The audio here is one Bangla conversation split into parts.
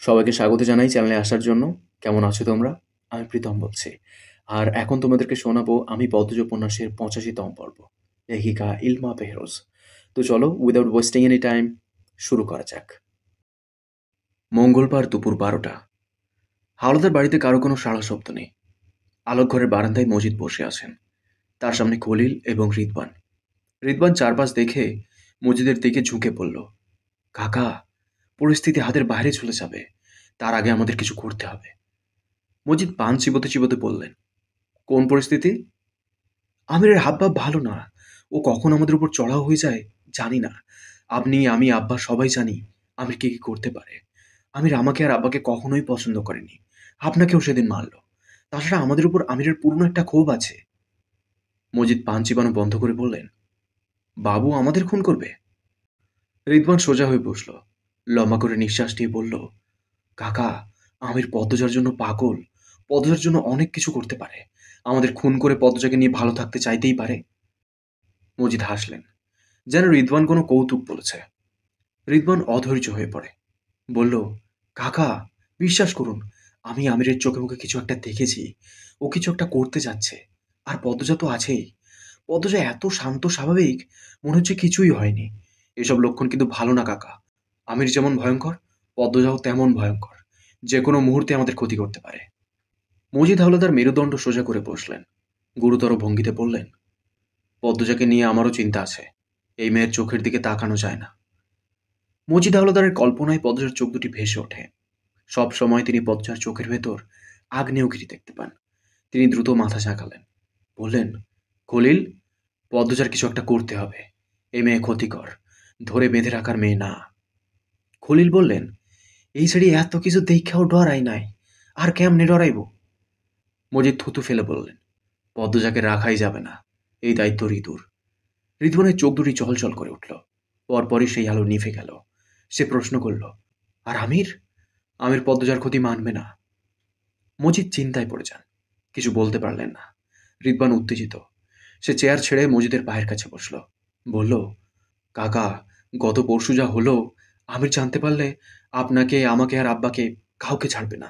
সবাইকে স্বাগত জানাই চ্যানেলে আসার জন্য। কেমন আছো তোমরা? আমি প্রীতম বলছি। আর এখন তোমাদেরকে শোনাবো আমি পদ্মজ উপন্যাসের ৮৫তম পর্ব। লেখিকা ইলমা বেহরোজ। তো চলো উইদাউট ওয়েস্টিং এনি টাইম শুরু করা যাক। মঙ্গলবার দুপুর ১২টা। হাওলাদার বাড়িতে কারো কোনো সাড়া শব্দ নেই। আলোক ঘরের বারান্দায় মজিদ বসে আছেন। তার সামনে খলিল এবং রিদওয়ান। রিদওয়ান চারপাশ দেখে মজিদের দিকে ঝুঁকে পড়ল। কাকা, পরিস্থিতি হাতের বাইরে চলে যাবে। তার আগে আমাদের কিছু করতে হবে। মজিদ পান চিবোতে চিবোতে বললেন, কোন পরিস্থিতি? আমিরের হাবভাব ভালো না। ও কখন আমাদের উপর চড়াও হয়ে যায় জানি না। আপনি, আমি, আব্বা সবাই জানি আমির কি কি করতে পারে। আমির আমাকে আর আব্বাকে কখনোই পছন্দ করেনি। আপনাকেও সেদিন মারল। তাছাড়া আমাদের উপর আমিরের পুরনো একটা ক্ষোভ আছে। মজিদ পান চিবানো বন্ধ করে বললেন, বাবু আমাদের খুন করবে? রিদওয়ান সোজা হয়ে বসল। লম্বা করে নিঃশ্বাস নিয়ে বলল, কাকা, আমির পদ্মজার জন্য পাগল। পদ্মজার জন্য অনেক কিছু করতে পারে। আমাদের খুন করে পদ্মজাকে নিয়ে ভালো থাকতে চাইতেই পারে। মজিদ হাসলেন, যেন রিদওয়ান কোনো কৌতুক বলেছে। রিদওয়ান অধৈর্য হয়ে পড়ে। বলল, কাকা, বিশ্বাস করুন, আমি আমিরের চোখে মুখে কিছু একটা দেখেছি। ও কিছু একটা করতে যাচ্ছে। আর পদ্মজা তো আছেই। পদ্মজা এত শান্ত স্বাভাবিক, মনে হচ্ছে কিছুই হয়নি। এসব লক্ষণ কিন্তু ভালো না কাকা। আমির যেমন ভয়ঙ্কর, পদ্মজাও তেমন ভয়ঙ্কর। যে কোনো মুহূর্তে আমাদের ক্ষতি করতে পারে। মজিদ হাওলাদার মেরুদণ্ড সোজা করে বসলেন। গুরুতর ভঙ্গিতে বললেন, পদ্মজাকে নিয়ে আমারও চিন্তা আছে। এই মেয়ের চোখের দিকে তাকানো যায় না। মজিদ হাওলাদারের কল্পনায় পদ্মজার চোখ দুটি ভেসে ওঠে। সব সময় তিনি পদ্মজার চোখের ভেতর আগ্নেয়গিরি দেখতে পান। তিনি দ্রুত মাথা ঝাঁকালেন। বললেন, খলিল, পদ্মজার কিছু একটা করতে হবে। এই মেয়ে ক্ষতিকর, ধরে বেঁধে রাখার মেয়ে না। খলিল বললেন, এই ছেড়ে এত কিছু দেখাও ডরাই নাই, আর কেমনে ডরাইব? মজিদ থুতু ফেলে বললেন, পদ্মজাকে রাখাই যাবে না। এই দায়িত্ব ঋতুর। রিদওয়ানের চোখ দুটি চলচল করে উঠল। পরপরই সেই আলো নিভে গেল। সে প্রশ্ন করল, আর আমির? আমির পদ্মজার ক্ষতি মানবে না। মজিদ চিন্তায় পড়ে যান। কিছু বলতে পারলেন না। রিদওয়ান উত্তেজিত। সে চেয়ার ছেড়ে মজিদের পায়ের কাছে বসল। বলল, কাকা, গত পরশু যা হলো, আমির জানতে পারলে আপনাকে, আমাকে আর আব্বাকে কাউকে ছাড়বে না।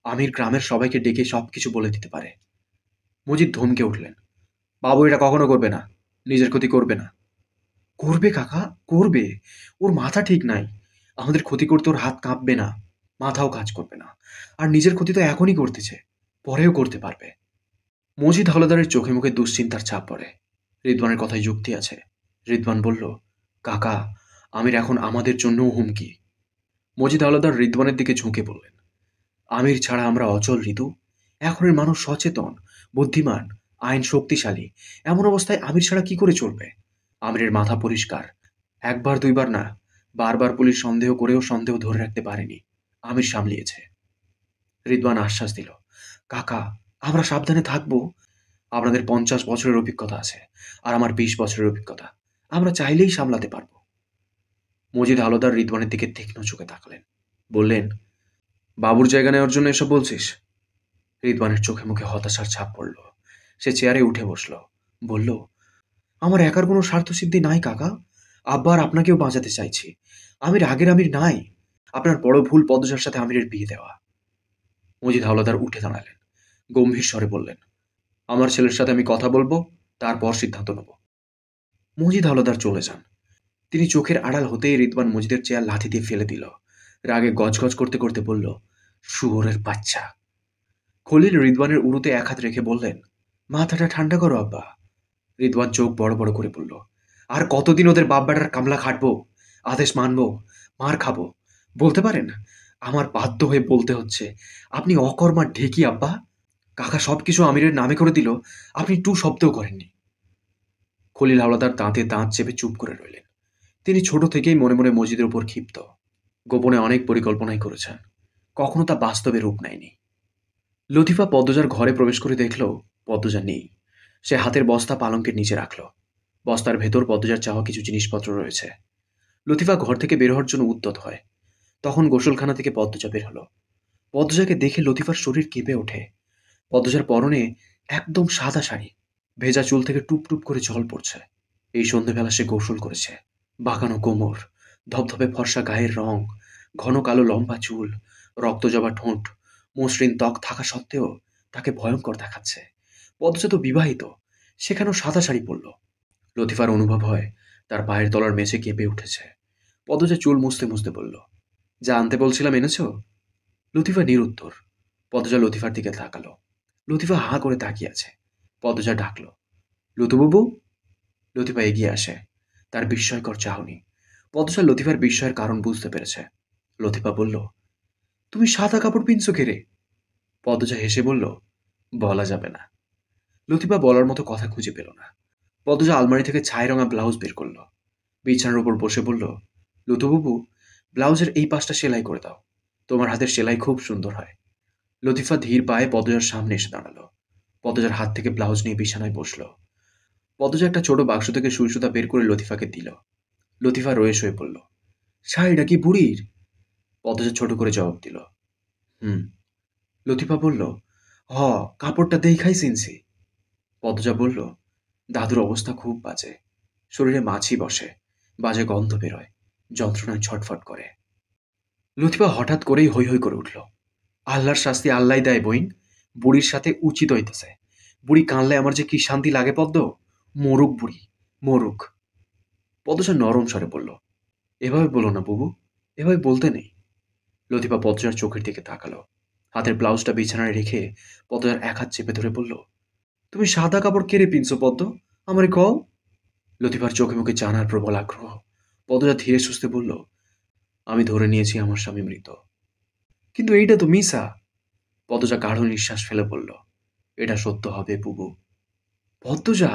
আমির গ্রামের সবাইকে ডেকে সব কিছু বলে দিতে পারে। মজিদ ধমকে উঠলেন, বাবু এটা কখনো করবে না। নিজের ক্ষতি করবে না। করবে কাকা, করবে। ওর মাথা ঠিক নাই। আমাদের ক্ষতি করতে ওর হাত কাঁপবে না, মাথাও কাজ করবে না। আর নিজের ক্ষতি তো এখনই করতেছে, পরেও করতে পারবে। মজিদ হাওলাদারের চোখে মুখে দুশ্চিন্তার ছাপ পড়ে। রিদওয়ানের কথায় যুক্তি আছে। রিদওয়ান বলল, কাকা, আমির এখন আমাদের জন্যও হুমকি। মজিদ হাওলাদার রিদওয়ানের দিকে ঝুঁকে বললেন, আমির ছাড়া আমরা অচল ঋতু। এখনের মানুষ সচেতন, বুদ্ধিমান, আইন শক্তিশালী। এমন অবস্থায় আমির ছাড়া কি করে চলবে? আমিরের মাথা পরিষ্কার। একবার দুইবার না, বারবার পুলিশ সন্দেহ করেও সন্দেহ ধরে রাখতে পারেনি। আমির সামলিয়েছে। রিদওয়ান আশ্বাস দিল, কাকা, আমরা সাবধানে থাকবো। আপনাদের ৫০ বছরের অভিজ্ঞতা আছে, আর আমার ২০ বছরের অভিজ্ঞতা। আমরা চাইলেই সামলাতে পারবো। মজিদ হাওলাদার রিদওয়ানের দিকে তীক্ষ্ণ চোখে তাকালেন। বললেন, বাবুর জায়গা নেওয়ার জন্য এসব বলছিস? রিদওয়ানের চোখে মুখে হতাশার ছাপ পড়ল। সে চেয়ারে উঠে বসল। বলল, আমার একার কোনো স্বার্থসিদ্ধি নাই কাকা। আব্বা আর আপনাকেও বাঁচাতে চাইছি। আমির আগের আমির নাই। আপনার বড় ভুল পদ্মজার সাথে আমিরের বিয়ে দেওয়া। মজিদ হাওলাদার উঠে দাঁড়ালেন। গম্ভীর স্বরে বললেন, আমার ছেলের সাথে আমি কথা বলবো, তারপর সিদ্ধান্ত নেব। মজিদ হাওলাদার চলে যান। তিনি চোখের আড়াল হতেই রিদওয়ান মজিদের চেয়ার লাথি দিয়ে ফেলে দিল। রাগে গজগজ করতে করতে বলল, শুয়োরের বাচ্চা। খলিল রিদওয়ানের উরুতে এক হাত রেখে বললেন, মাথাটা ঠান্ডা করো আব্বা। রিদওয়ান চোখ বড় বড় করে বলল, আর কতদিন ওদের বাপ বেটার কামলা খাটবো? আদেশ মানবো, মার খাবো? বলতে পারেন? আমার বাধ্য হয়ে বলতে হচ্ছে, আপনি অকর্মার ঢেকি আব্বা। কাকা সবকিছু আমিরের নামে করে দিল, আপনি টু শব্দও করেননি। খলিল হাওলাদার দাঁতে দাঁত চেপে চুপ করে রইলেন। তিনি ছোট থেকেই মনে মনে মসজিদের উপর ক্ষিপ্ত। গোপনে অনেক পরিকল্পনাই করেছেন, কখনো তা বাস্তবে রূপ নেয়নি। লতিফা পদ্মজার ঘরে প্রবেশ করে দেখল পদ্মজা নেই। সে হাতের বস্তা পালঙ্কের নিচে রাখল। বস্তার ভেতর পদ্মজার চাওয়া কিছু জিনিসপত্র রয়েছে। লতিফা ঘর থেকে বের হওয়ার জন্য উদ্যত হয়। তখন গোসলখানা থেকে পদ্মজা বের হলো। পদ্মজাকে দেখে লতিফার শরীর কেঁপে ওঠে। পদ্মজার পরনে একদম সাদা শাড়ি, ভেজা চুল থেকে টুপ টুপ করে জল পড়ছে। এই সন্ধেবেলা সে গোসল করেছে। বাঁকানো কোমর, ধবধবে ফর্সা গায়ের রং, ঘন কালো লম্বা চুল, রক্তজবা ঠোঁট, মসৃণ ত্বক থাকা সত্ত্বেও তাকে ভয়ঙ্কর দেখাচ্ছে। পদজা তো বিবাহিত, সেখানেও সাদা শাড়ি পরল। লতিফার অনুভব হয় তার পায়ের তলার মেঝে কেঁপে উঠেছে। পদজা চুল মুছতে মুছতে বলল, যা আনতে বলছিলাম এনেছ? লতিফা নিরুত্তর। পদজা লতিফার দিকে তাকালো। লতিফা হাঁ করে তাকিয়ে আছে। পদজা ডাকল, লতুবাবু। লতিফা এগিয়ে আসে, তার বিস্ময়কর চাহনি। পদজা লতিফার বিস্ময়ের কারণ বুঝতে পেরেছে। লতিফা বলল, তুমি সাদা কাপড় পিনছো কে রে? পদজা হেসে বলল, বলা যাবে না। লতিফা বলার মতো কথা খুঁজে পেল না। পদজা আলমারি থেকে ছাই রঙা ব্লাউজ বের করল। বিছানার উপর বসে বলল, লতুবাবু, ব্লাউজের এই পাশটা সেলাই করে দাও। তোমার হাতের সেলাই খুব সুন্দর হয়। লতিফা ধীর পায়ে পদজার সামনে এসে দাঁড়ালো। পদজার হাত থেকে ব্লাউজ নিয়ে বিছানায় বসল। পদজা একটা ছোট বাক্স থেকে সুই সুতা বের করে লতিফাকে দিল। লতিফা রয়ে শুয়ে পড়ল। শাড়িটা কি বুড়ির? পদজা ছোট করে জবাব দিল, হুম। লতিফা বলল, হ, কাপড়টা দেখাই চিনছি। পদজা বলল, দাদুর অবস্থা খুব বাজে। শরীরে মাছি বসে, বাজে গন্ধ বেরোয়, যন্ত্রণায় ছটফট করে। লতিফা হঠাৎ করেই হৈ হৈ করে উঠল। আল্লাহর শাস্তি আল্লাহ দেয় বইন। বুড়ির সাথে উচিত হইতেছে। বুড়ি কানলে আমার যে কি শান্তি লাগে পদ্ম। মরুক বুড়ি, মরুক। পদ্মসা নরম স্বরে বলল, এভাবে বলো না বুবু, এভাবে বলতে নেই। লতিফা পদ্মজার চোখের দিকে তাকালো। হাতের ব্লাউজটা বিছানায় রেখে পদ্মজার এক হাত চেপে ধরে বলল, তুমি সাদা কাপড় কেড়ে পিনছো পদ্ম, আমারে কও। লতিফার চোখে মুখে জানার প্রবল আগ্রহ। পদ্মজা ধীরে সুস্থে বলল, আমি ধরে নিয়েছি আমার স্বামী মৃত। কিন্তু এইটা তো মিশা। পদ্মজা গাঢ় নিঃশ্বাস ফেলে বলল, এটা সত্য হবে বুবু। পদ্মজা,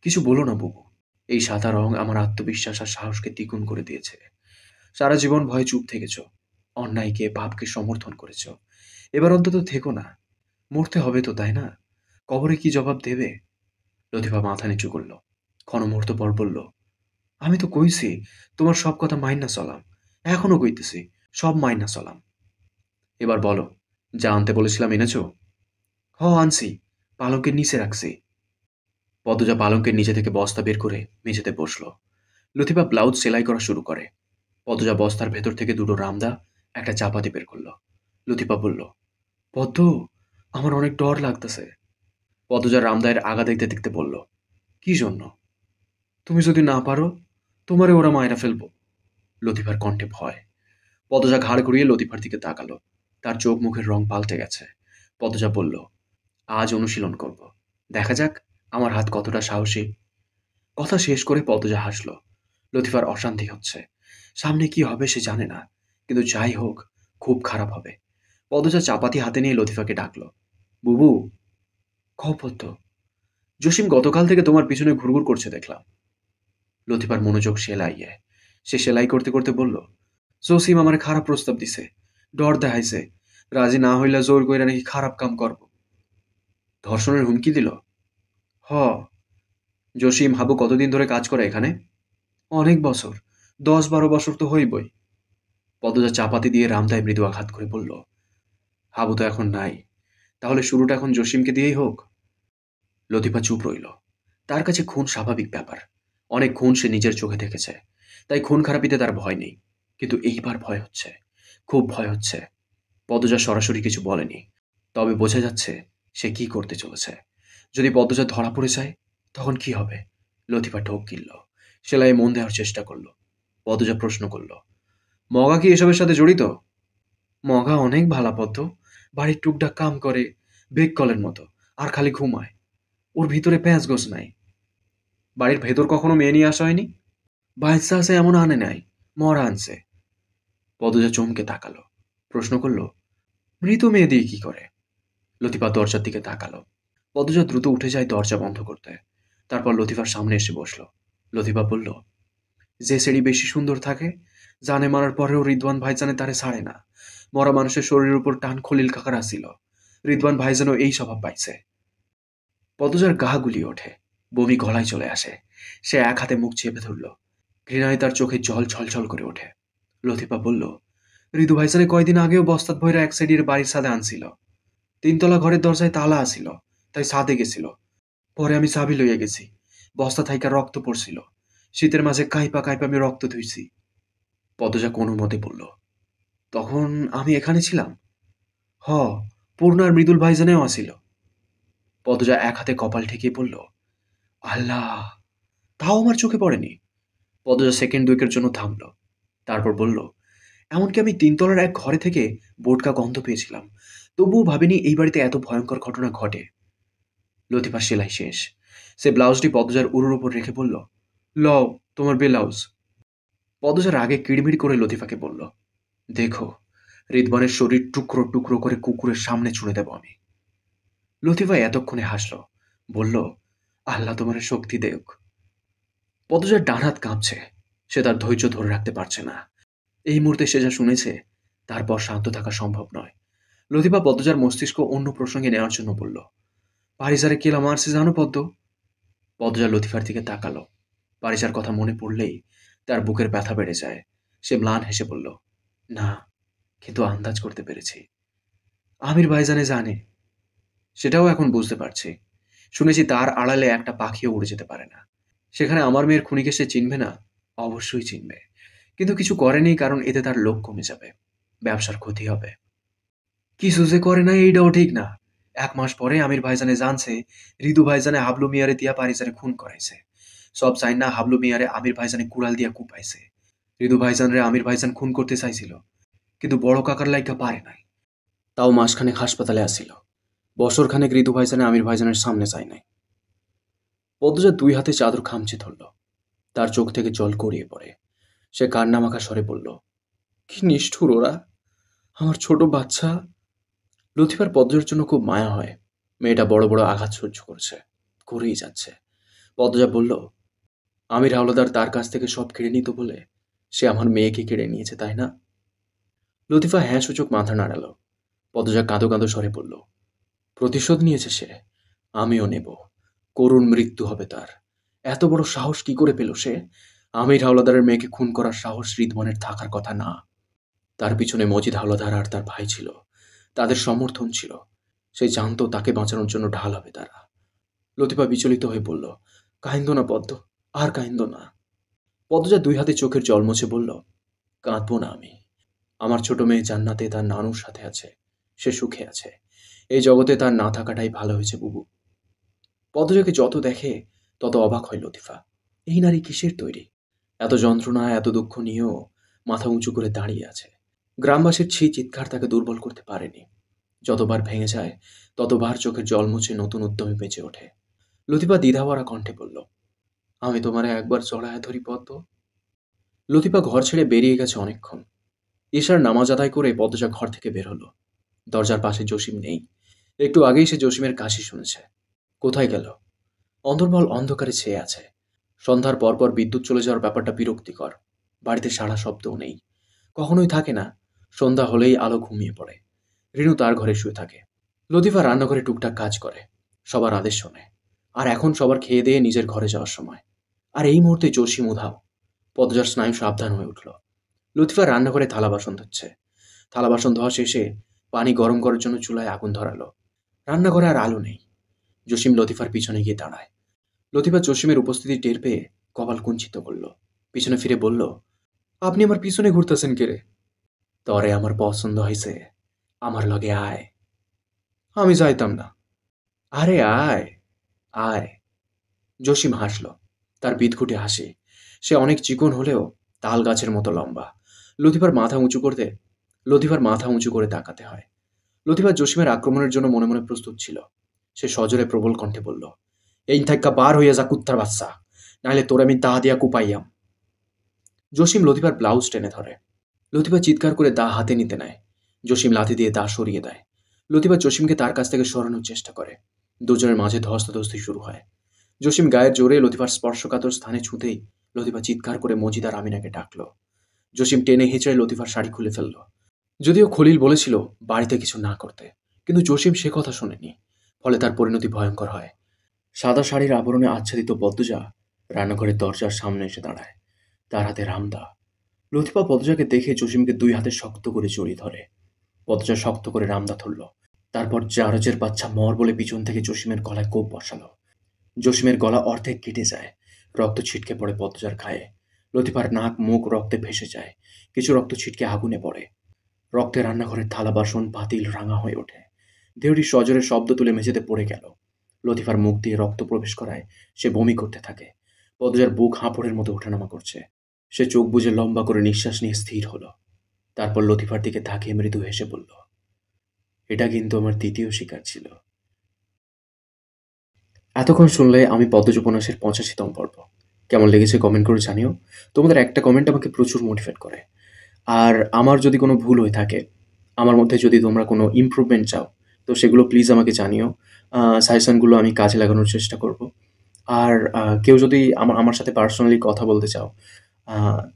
কিছু বলো না বুবু। এই সাদা রং আমার আত্মবিশ্বাস আর সাহসকে দ্বিগুণ করে দিয়েছে। সারা জীবন ভয়ে চুপ থেকেছ, অন্যায়কে পাপকে সমর্থন করেছ। এবার অন্তত থেকো না। মরতে হবে তো, তাই না? কবরে কি জবাব দেবে? লতিফা মাথা নিচু করল। ক্ষণ মুহূর্ত পর বলল, আমি তো কইছি তোমার সব কথা মাইন্না চলাম। এখনো কইতেছি, সব মাইন্না চলাম। এবার বলো, যা আনতে বলেছিলাম এনেছো? হ, আনছি। পালঙ্কের নিচে রাখছি। পদ্মজা পালঙ্কের নিচে থেকে বস্তা বের করে মেঝেতে বসল। লতিফা ব্লাউজ সেলাই করা শুরু করে। পদ্মজা বস্তার ভেতর থেকে দুটো রামদা, একটা চাপাতি বের করল। লতিফা বলল, পদ্ম, আমার অনেক ডর লাগতেছে। পদ্মজা রামদায়ের আগা দেখতে দেখতে বলল, কি জন্য? তুমি যদি না পারো, তোমারে ওরা মায়েরা ফেলবো। লতিফার কণ্ঠে ভয়। পদ্মজা ঘাড় ঘুরিয়ে লতিফার দিকে তাকালো। তার চোখ মুখের রং পাল্টে গেছে। পদ্মজা বলল, আজ অনুশীলন করব। দেখা যাক আমার হাত কতটা সাহসী। কথা শেষ করে পদ্মজা হাসল। লতিফার অশান্তি হচ্ছে। সামনে কি হবে সে জানে না, কিন্তু যাই হোক, খুব খারাপ হবে। পদ্মজা চাপাতি হাতে নিয়ে লতিফাকে ডাকল, বুবু। কও পদ্ম। জসিম গতকাল থেকে তোমার পিছনে ঘুরঘুর করছে দেখলাম। লতিফার মনোযোগ সেলাইয়ে। সে সেলাই করতে করতে বলল, জসিম আমার খারাপ প্রস্তাব দিছে, ডর দেখাইছে, রাজি না হইলে জোর কইরা নাকি খারাপ কাম করব। ধর্ষণের হুমকি দিল? হ। জসিম হাবু কতদিন ধরে কাজ করে এখানে? অনেক বছর, 10-12 বছর তো হইবই। পদজা চাপাতি দিয়ে রামদায় মৃদু আঘাত করে বলল, হাবু তো এখন নাই, তাহলে শুরুটা এখন জসিমকে দিয়েই হোক। লতিফা চুপ রইল। তার কাছে খুন স্বাভাবিক ব্যাপার। অনেক খুন সে নিজের চোখে দেখেছে, তাই খুন খারাপিতে তার ভয় নেই। কিন্তু এইবার ভয় হচ্ছে, খুব ভয় হচ্ছে। পদজা সরাসরি কিছু বলেনি, তবে বোঝা যাচ্ছে সে কি করতে চলেছে। যদি পদজা ধরা পড়ে যায়, তখন কি হবে? লতিফা ঢোক গিলল। সেলাইয়ে মন দেওয়ার চেষ্টা করল। পদজা প্রশ্ন করল, মগা কি এসবের সাথে জড়িত? মগা অনেক ভালা পদ্ম, বাড়ির টুকটাক কাম করে, বেগ কলের মতো, আর খালি ঘুমায়। ওর ভিতরে প্যাঁচ গোছ নাই। বাড়ির ভেতর কখনো মেয়ে নিয়ে আসা হয়নি? বাচ্চা আছে এমন আনে নাই, মরা আনছে। পদজা চমকে তাকালো। প্রশ্ন করল, মৃত মেয়ে দিয়ে কি করে? লতিফা দরজার দিকে তাকালো। পদজা দ্রুত উঠে যায় দরজা বন্ধ করতে। তারপর লতিফার সামনে এসে বসল। লতিফা বলল, যে সেড়ি বেশি সুন্দর থাকে, জানে মারার পরেও রিদওয়ান ভাইজানে তারে ছাড়ে না। মরা মানুষের শরীরের উপর টান খলিল কাকার আসিল। রিদওয়ান ভাইজানও এই স্বভাব পাইছে। পদজার গা গুলিয়ে ওঠে, বমি গলায় চলে আসে। সে এক হাতে মুখ চেপে ধরল। ঘৃণায় তার চোখে জল ছলছল করে ওঠে। লতিফা বলল, রিদু ভাইজানে কয়দিন আগেও বস্তাত ভৈরা এক সাইডের বাড়ির ছাদে আনছিল। 3 তলা ঘরের দরজায় তালা আসিল, তাই ছাদে গেছিল। পরে আমি চাবি লইয়া গেছি। বস্তা থাইকা রক্ত পড়ছিল। শীতের মাঝে কাইপা কাইপা আমি রক্ত ধুইছি। পদজা কোনো মতে বলল, তখন আমি এখানে ছিলাম। হ, পূর্ণার মৃদুল ভাইজানেও আসিল। পদজা এক হাতে কপাল ঠেকিয়ে বলল, আল্লাহ, তাও আমার চোখে পড়েনি। পদজা সেকেন্ড দুয়েকের জন্য থামল, তারপর বলল, এমনকি আমি তিনতলার এক ঘরে থেকে বোটকা গন্ধ পেয়েছিলাম, তবুও ভাবিনি এই বাড়িতে এত ভয়ঙ্কর ঘটনা ঘটে। লতিফার সেলাই শেষ। সে ব্লাউজটি পদজার উরুর উপর রেখে বলল, লও তোমার ব্লাউজ। পদজার আগে কিড়মিড় করে লতিফাকে বলল, দেখো, রিদওয়ানের শরীর টুকরো টুকরো করে কুকুরের সামনে ছুঁড়ে দেব আমি। লতিফা এতক্ষণে হাসল, বলল, আল্লাহ তোমার শক্তি দেউক। পদজার ডান হাত কাঁপছে, সে তার ধৈর্য ধরে রাখতে পারছে না। এই মুহূর্তে সে যা শুনেছে তারপর শান্ত থাকা সম্ভব নয়। লতিফা পদ্মজার মস্তিষ্ক অন্য প্রসঙ্গে নেওয়ার জন্য বলল, পারিসারে কেলা মারছে জানো পদ্ম? পদ্মজা লতিফার দিকে তাকালো। পারিসার কথা মনে পড়লেই তার বুকের ব্যথা বেড়ে যায়। সে ম্লান হেসে বলল, না, কিন্তু আন্দাজ করতে পেরেছি। আমির ভাইজানে জানে, সেটাও এখন বুঝতে পারছি। শুনেছি তার আড়ালে একটা পাখিও উড়ে যেতে পারে না। সেখানে আমার মেয়ের খুনিকে সে চিনবে না? অবশ্যই চিনবে, কিন্তু কিছু করেনি, কারণ এতে তার লোক কমে যাবে, ব্যবসার ক্ষতি হবে। কিছু যে করে না এইটাও ঠিক না। 1 মাস পরে আমির ভাইজানে জানছে রিদু ভাইজানে হাবলু মিয়ারে দিয়া পারিজারে খুন করাইছে। সব চাই না হাবলু মিয়ারে আমির ভাইজানে কুড়াল দিয়া কুপাইছে। রিদু ভাইজানরে আমির ভাইজান খুন করতে চাইছিল, কিন্তু বড় কাকার লাইগা পারে নাই। তাও মাসখানেক হাসপাতালে আসিল। বছরখানেক রিদু ভাইজানে আমির ভাইজানের সামনে যায় নাই। পদ্মজা 2 হাতে চাদর খামচে ধরল। তার চোখ থেকে জল গড়িয়ে পড়ে। সে কান্নামাখা স্বরে বলল, কি নিষ্ঠুর ওরা, আমার ছোট বাচ্চা। লতিফার পদ্মজার জন্য খুব মায়া হয়। মেয়েটা বড় বড় আঘাত সহ্য করছে, করেই যাচ্ছে। পদ্মজা বলল, আমির হাওলাদার তার কাছ থেকে সব কেড়ে নিত বলে সে আমার মেয়েকে কেড়ে নিয়েছে, তাই না? লতিফা হ্যাঁ সূচক মাথা নাড়ালো। পদ্মজা কাঁদো কাঁদো স্বরে বলল, প্রতিশোধ নিয়েছে সে, আমিও নেব। করুণ মৃত্যু হবে তার। এত বড় সাহস কি করে পেল সে? আমির হাওলাদারের মেয়েকে খুন করার সাহস রিদওয়ানের থাকার কথা না। তার পিছনে মজিদ হাওলাদার আর তার ভাই ছিল, তাদের সমর্থন ছিল। সে জানতো তাকে বাঁচানোর জন্য ঢাল হবে তারা। লতিফা বিচলিত হয়ে বলল, কাহিন্দ না পদ্ম, আর কাহিন্দ না। পদ্মজা 2 হাতে চোখের জল মুছে বলল, কাঁদবো না আমি। আমার ছোট মেয়ে জান্নাতে তার নানুর সাথে আছে, সে সুখে আছে। এই জগতে তার না থাকাটাই ভালো হয়েছে বুবু। পদ্মজাকে যত দেখে তত অবাক হয় লতিফা। এই নারী কিসের তৈরি? এত যন্ত্রণা এত দুঃখ নিয়েও মাথা উঁচু করে দাঁড়িয়ে আছে। গ্রামবাসীর ছি চিৎকার তাকে দুর্বল করতে পারেনি। যতবার ভেঙে যায় ততবার চোখের জল মুছে নতুন উদ্যমে বেঁচে ওঠে। লতিফা দ্বিধাভরা কণ্ঠে বলল, আমি তোমারে একবার জড়ায় ধরি পদ্ম। লতিফা ঘর ছেড়ে বেরিয়ে গেছে অনেকক্ষণ। ঈশার নামাজ আদায় করে পদ্মজা ঘর থেকে বের হলো। দরজার পাশে জসিম নেই। একটু আগেই সে জসিমের কাশি শুনেছে। কোথায় গেল? অন্তর্মহল অন্ধকারে ছেয়ে আছে। সন্ধ্যার পরপর বিদ্যুৎ চলে যাওয়ার ব্যাপারটা বিরক্তিকর। বাড়িতে সারা শব্দও নেই, কখনোই থাকে না। সন্ধ্যা হলেই আলো ঘুমিয়ে পড়ে। রিনু তার ঘরে শুয়ে থাকে। লতিফা রান্নাঘরে টুকটাক কাজ করে, সবার আদেশ শোনে। আর এখন সবার খেয়ে দিয়ে নিজের ঘরে যাওয়ার সময়। আর এই মুহূর্তে জসিম উধাও। পদজার স্নায়ু সাবধান হয়ে উঠল। লতিফা রান্নাঘরে থালা বাসন ধুচ্ছে। থালা বাসন ধোয়া শেষে পানি গরম করার জন্য চুলায় আগুন ধরালো। রান্নাঘরে আর আলো নেই। জসিম লতিফার পিছনে গিয়ে দাঁড়ায়। লতিফা জসিমের উপস্থিতি টের পেয়ে কপাল কুঞ্চিত করল। পিছনে ফিরে বলল, আপনি আমার পিছনে ঘুরতেছেন কে রে? তরে আমার পছন্দ হয়েছে, আমার লগে আয়। আমি যাইতাম না। আরে আয়, আয়। জসিম হাসল, তার বিদঘুটে হাসি। সে অনেক চিকন হলেও তাল গাছের মতো লম্বা। লতিফার মাথা উঁচু করতে লতিফার মাথা উঁচু করে তাকাতে হয়। লতিফা জসিমের আক্রমণের জন্য মনে মনে প্রস্তুত ছিল। সে সজোরে প্রবল কণ্ঠে বলল, এই থাক্কা বার হইয়া যা কুত্তার বাচ্চা, নাহলে তোর আমি দা দিয়া কুপাইয়াম। জসিম লতিফার ব্লাউজ টেনে ধরে। লতিফা চিৎকার করে দা হাতে নিতে নেয়। জসিম লাথি দিয়ে দা সরিয়ে দেয়। লতিফা জসিমকে তার কাছ থেকে সরানোর চেষ্টা করে। দুজনের মাঝে ধস্তাধস্তি শুরু হয়। জসিম গায়ের জোরে লতিফার স্পর্শকাতর স্থানে ছুঁতেই লতিফা চিৎকার করে মজিদ আর আমিনাকে ডাকল। জসিম টেনে হিঁচড়ে লতিফার শাড়ি খুলে ফেলল। যদিও খলিল বলেছিল বাড়িতে কিছু না করতে, কিন্তু জসিম সে কথা শোনেনি। ফলে তার পরিণতি ভয়ঙ্কর হয়। সাদা শাড়ির আবরণে আচ্ছাদিত পদ্মজা রান্নাঘরের দরজার সামনে এসে দাঁড়ায়। তার হাতে রামদা। লতিফা পদ্মজাকে দেখে জসিমকে 2 হাতে শক্ত করে জড়িয়ে ধরে। পদ্মজা শক্ত করে রামদা ধরল। তারপর জারজের বাচ্চা মর বলে পিছন থেকে জসিমের গলায় কোপ বসালো। জসিমের গলা অর্ধেক কেটে যায়। রক্ত ছিটকে পড়ে পদ্মজার গায়ে। লতিফার নাক মুখ রক্তে ভেসে যায়। কিছু রক্ত ছিটকে আগুনে পড়ে। রক্তে রান্নাঘরের থালা বাসন পাতিল রাঙা হয়ে ওঠে। দেহটি সজোরে শব্দ তুলে মেঝেতে পড়ে গেল। লতিফার মুখ দিয়ে রক্ত প্রবেশ করায় সে বমি করতে থাকে। পদ্মজার বুক হাঁপড়ের মতো ওঠানামা করছে। সে চোখ বুজে লম্বা করে নিঃশ্বাস নিয়ে স্থির হলো। তারপর লতিফার দিকে তাকিয়ে মৃদু হেসে বলল, এটা কিন্তু আমার দ্বিতীয় শিকার ছিল। এতক্ষণ শুনলে আমি পদ্মজ উপন্যাসের ৮৫তম পর্ব। কেমন লেগেছে কমেন্ট করে জানিও। তোমাদের একটা কমেন্ট আমাকে প্রচুর মোটিভেট করে। আর আমার যদি কোনো ভুল হয়ে থাকে, আমার মধ্যে যদি তোমরা কোনো ইমপ্রুভমেন্ট চাও, তো সেগুলো প্লিজ আমাকে জানিও। সাজেশনগুলো আমি কাজে লাগানোর চেষ্টা করব। আর কেউ যদি আমার সাথে পার্সোনালি কথা বলতে চাও,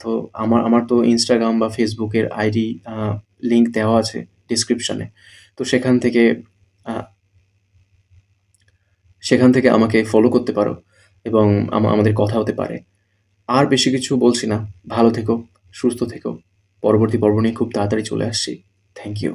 তো আমার তো ইনস্টাগ্রাম বা ফেসবুকের আইডি লিঙ্ক দেওয়া আছে ডিসক্রিপশনে। তো আহ, সেখান থেকে আমাকে ফলো করতে পারো এবং আমাদের কথা হতে পারে। আর বেশি কিছু বলছি না। ভালো থেকো, সুস্থ থেকো। পরবর্তী পর্ব নিয়ে খুব তাড়াতাড়ি চলে আসছি। Thank you.